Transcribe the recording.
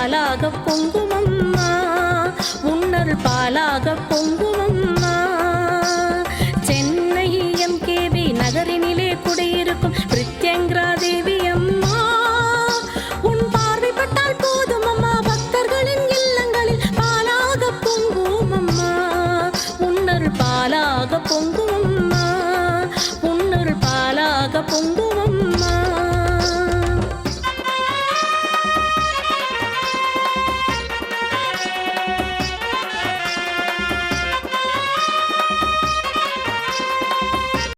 பாலாக பொங்குமம்மா உன்னருள் பாலாக பொங்குமம்மா சென்னை எம்கேவி நகரினிலே குடியிருக்கும் பிரித்யங்கரா தேவி அம்மா உன் பார்வைப்பட்டால் போதும் அம்மா பக்தர்களின் இல்லங்களில் பாலாக பொங்குமம்மா உன்னருள் பாலாக பொங்கு